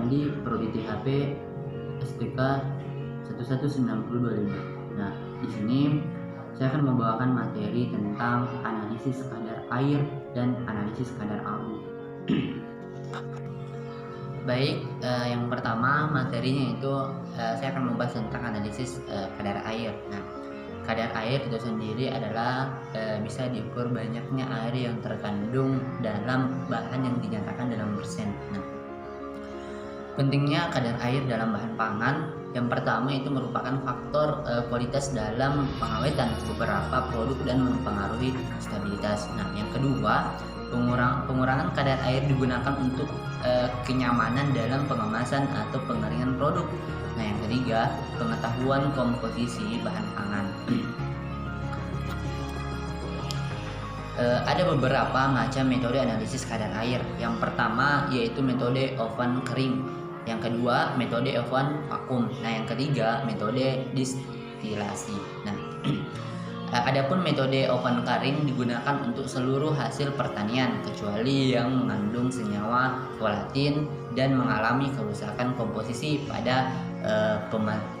Supriyandi, Prodi THP, STK 119025. Nah, di sini saya akan membawakan materi tentang analisis kadar air dan analisis kadar abu. Baik, yang pertama materinya itu saya akan membahas tentang analisis kadar air. Nah, kadar air itu sendiri adalah bisa diukur banyaknya air yang terkandung dalam bahan yang dinyatakan dalam persen. Nah, pentingnya kadar air dalam bahan pangan, yang pertama itu merupakan faktor kualitas dalam pengawetan beberapa produk dan mempengaruhi stabilitas. Nah, yang kedua, pengurangan kadar air digunakan untuk kenyamanan dalam pengemasan atau pengeringan produk. Nah, yang ketiga, pengetahuan komposisi bahan pangan. Ada beberapa macam metode analisis kadar air. Yang pertama yaitu metode oven kering. Yang kedua, metode oven vakum. Nah, yang ketiga, metode distilasi. Nah, adapun metode oven kering digunakan untuk seluruh hasil pertanian kecuali yang mengandung senyawa volatil dan mengalami kerusakan komposisi pada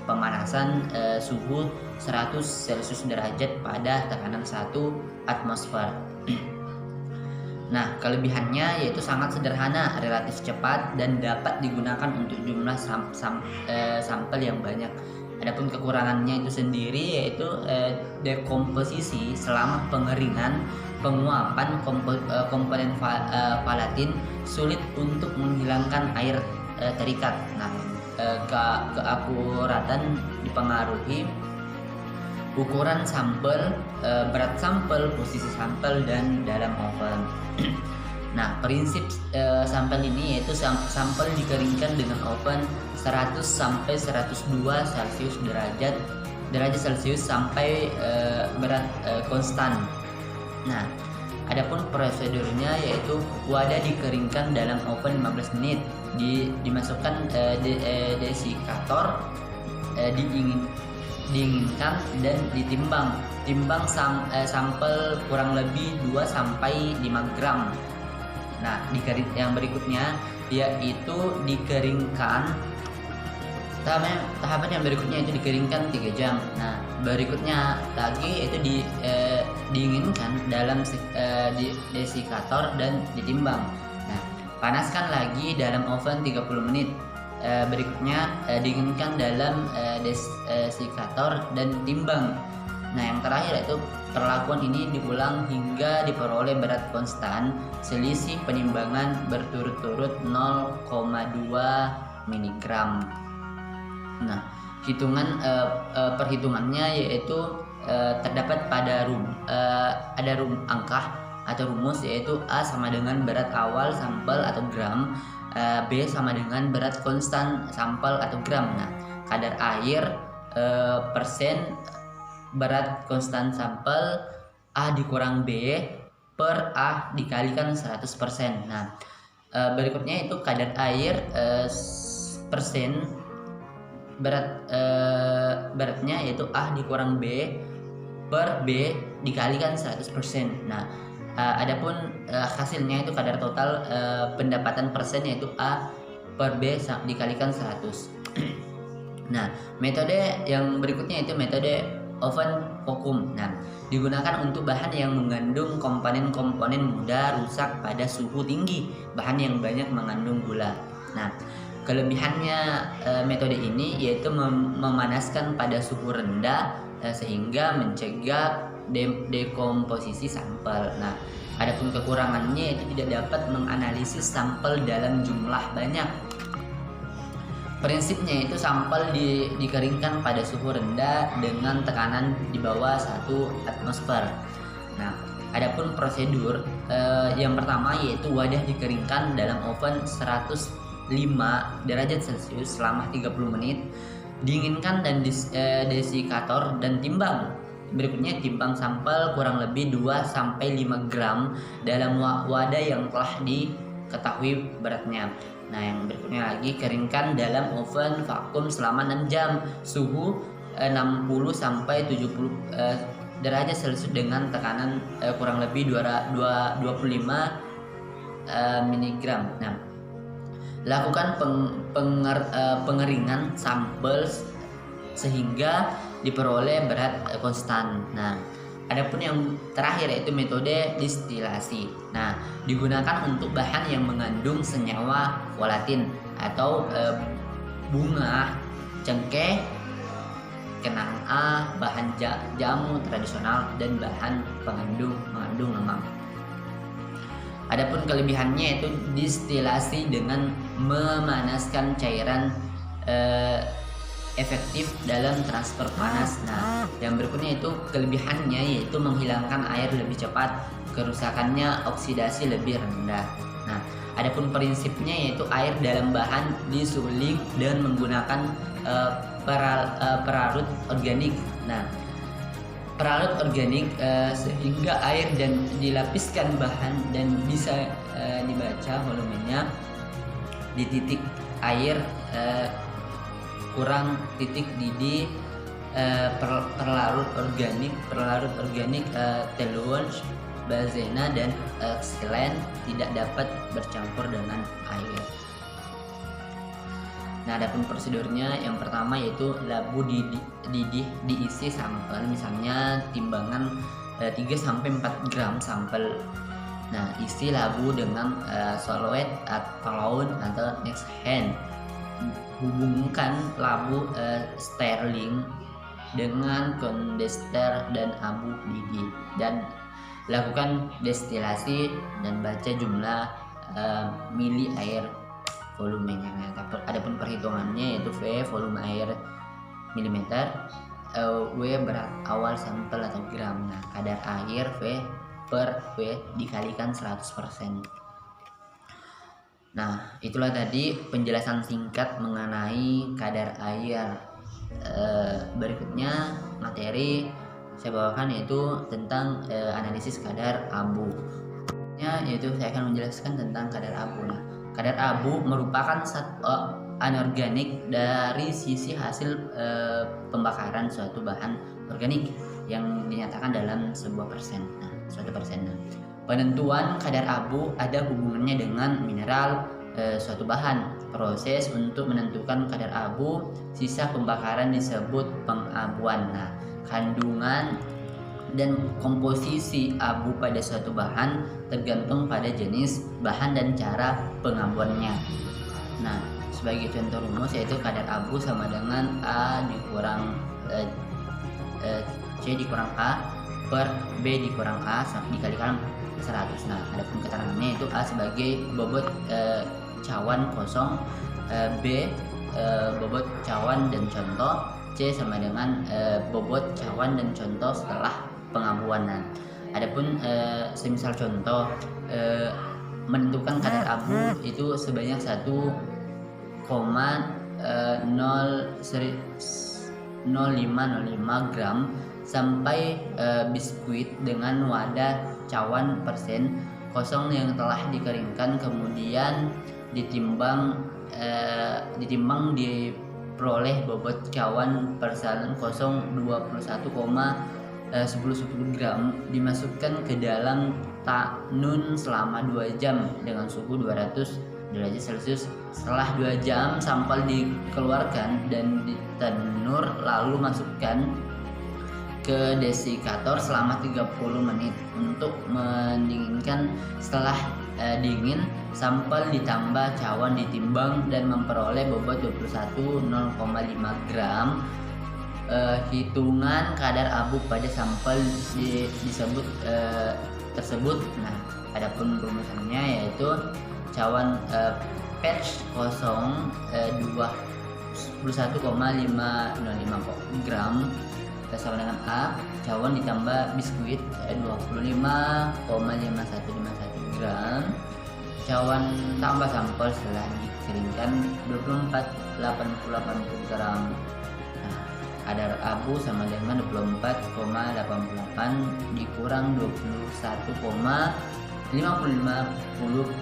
pemanasan suhu 100 Celcius derajat pada tekanan 1 atmosfer. Nah, kelebihannya yaitu sangat sederhana, relatif cepat, dan dapat digunakan untuk jumlah sampel yang banyak. Adapun kekurangannya itu sendiri yaitu dekomposisi selama pengeringan, penguapan komponen volatil, sulit untuk menghilangkan air terikat. Nah, keakuratan dipengaruhi ukuran sampel, berat sampel, posisi sampel, dan dalam oven. Nah, prinsip sampel ini yaitu sampel dikeringkan dengan oven 100 sampai 102 Celcius derajat Celcius sampai berat konstan. Nah, adapun prosedurnya yaitu wadah dikeringkan dalam oven 15 menit, dimasukkan desikator, dinginkan dan ditimbang. Timbang sampel kurang lebih 2 sampai 5 gram. Nah, yang berikutnya yaitu dikeringkan. Tahapan yang berikutnya itu dikeringkan 3 jam. Nah, berikutnya lagi itu dinginkan dalam desikator dan ditimbang. Nah, panaskan lagi dalam oven 30 menit. Berikutnya dinginkan dalam desikator dan timbang. Nah, yang terakhir yaitu perlakuan ini diulang hingga diperoleh berat konstan, selisih penimbangan berturut-turut 0,2 mg. Nah, perhitungannya yaitu terdapat pada angka atau rumus, yaitu A sama dengan berat awal sampel atau gram, B sama dengan berat konstan sampel atau gram. Nah, kadar air persen berat konstan sampel A dikurang B per A dikalikan 100%. Nah, berikutnya itu kadar air persen beratnya yaitu A dikurang B per B dikalikan 100%. Nah, adapun hasilnya itu kadar total pendapatan persen yaitu A per B dikalikan 100. Nah, metode yang berikutnya itu metode oven vakum. Nah, digunakan untuk bahan yang mengandung komponen-komponen mudah rusak pada suhu tinggi, bahan yang banyak mengandung gula. Nah, kelebihannya metode ini yaitu memanaskan pada suhu rendah sehingga mencegah dekomposisi sampel. Nah, adapun kekurangannya itu tidak dapat menganalisis sampel dalam jumlah banyak. Prinsipnya itu sampel dikeringkan pada suhu rendah dengan tekanan di bawah 1 atmosfer. Nah, adapun prosedur yang pertama yaitu wadah dikeringkan dalam oven 105 derajat Celcius selama 30 menit, dinginkan dan desikator dan timbang. Berikutnya timbang sampel kurang lebih 2 sampai 5 gram dalam wadah yang telah diketahui beratnya. Nah, yang berikutnya lagi keringkan dalam oven vakum selama 6 jam, suhu 60 sampai 70 derajat Celcius dengan tekanan kurang lebih 25 mg. Nah, Lakukan pengeringan sampel sehingga diperoleh berat konstan. Nah, adapun yang terakhir yaitu metode distilasi. Nah, digunakan untuk bahan yang mengandung senyawa volatil atau bunga, cengkeh, kenang A, bahan jamu tradisional, dan bahan mengandung lemak. Adapun kelebihannya yaitu distilasi dengan memanaskan cairan efektif dalam transfer panas. Nah, yang berikutnya itu kelebihannya yaitu menghilangkan air lebih cepat, kerusakannya oksidasi lebih rendah. Nah, adapun prinsipnya yaitu air dalam bahan disuling dan menggunakan pelarut organik. Nah, pelarut organik sehingga air dan dilapiskan bahan dan bisa dibaca volumenya di titik air kurang titik didih pelarut organik teluan, bazena, dan xylen tidak dapat bercampur dengan air. Nah, adapun prosedurnya yang pertama yaitu labu didih diisi sampel, misalnya timbangan 3-4 gram sampel. Nah, isi labu dengan soluet atau next hand. Hubungkan labu sterling dengan kondensat dan abu didih dan lakukan destilasi dan baca jumlah mili air volumenya. Adapun perhitungannya yaitu V volume air milimeter, W berat awal sampel atau gram. Nah, kadar air V per W dikalikan 100%. Nah, itulah tadi penjelasan singkat mengenai kadar air. Berikutnya materi saya bawakan yaitu tentang analisis kadar abu. Yaitu saya akan menjelaskan tentang kadar abu. Nah, kadar abu merupakan anorganik dari sisi hasil pembakaran suatu bahan organik yang dinyatakan dalam sebuah persen. Nah, suatu persen. Penentuan kadar abu ada hubungannya dengan mineral suatu bahan. Proses untuk menentukan kadar abu sisa pembakaran disebut pengabuan. Nah, kandungan dan komposisi abu pada suatu bahan tergantung pada jenis bahan dan cara pengabuannya. Nah, sebagai contoh rumus yaitu kadar abu sama dengan A dikurang C dikurang A per B dikurang A dikalikan 100. Nah, adapun keterangannya itu A sebagai bobot cawan kosong, B bobot cawan dan contoh, C sama dengan bobot cawan dan contoh setelah pengabuan. Nah, adapun semisal contoh menentukan kadar abu itu sebanyak 1,0505 gram sampai biskuit dengan wadah cawan persen kosong yang telah dikeringkan kemudian ditimbang diperoleh bobot cawan persen kosong 21,10 gram dimasukkan ke dalam tanun selama 2 jam dengan suhu 200 derajat Celcius. Setelah 2 jam sampel dikeluarkan dan ditanur lalu masukkan ke desikator selama 30 menit untuk mendinginkan. Setelah dingin, sampel ditambah cawan ditimbang dan memperoleh bobot 21,05 gram. Hitungan kadar abu pada sampel disebut tersebut. Nah, adapun rumusannya yaitu cawan patch kosong 21,505 gram sama dengan A, cawan ditambah biskuit 25,5151 gram, cawan tambah sampel setelah dikeringkan 24,80 gram. Nah, kadar abu sama dengan 24,88 dikurang 21,50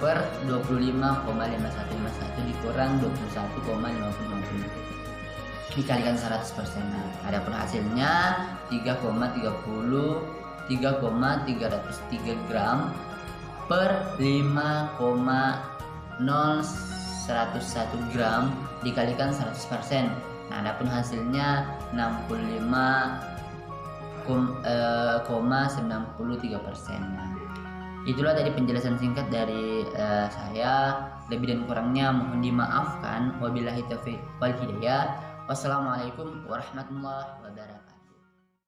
per 25,5151 dikurang 21,50 dikalikan 100%. Nah, adapun hasilnya 3,303 gram per 5,0 101 gram dikalikan 100%. Nah, adapun hasilnya 65,93%. Nah, itulah tadi penjelasan singkat dari saya. Lebih dan kurangnya mohon dimaafkan. Wabillahi taufiq wal hidayah. Wassalamualaikum warahmatullahi wabarakatuh.